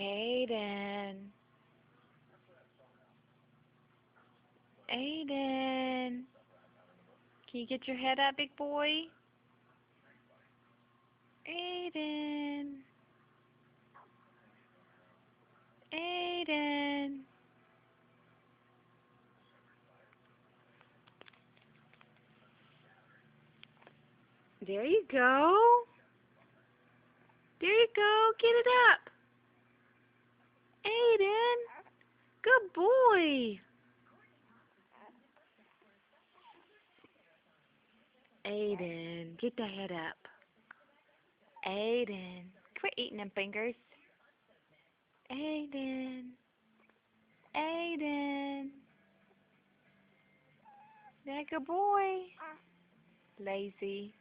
Aiden. Aiden. Can you get your head up, big boy? Aiden. Aiden. There you go. There you go. Get it up. Aiden. Good boy. Aiden. Get the head up. Aiden. Quit eating them fingers. Aiden. Aiden. Yeah, good boy. Lazy.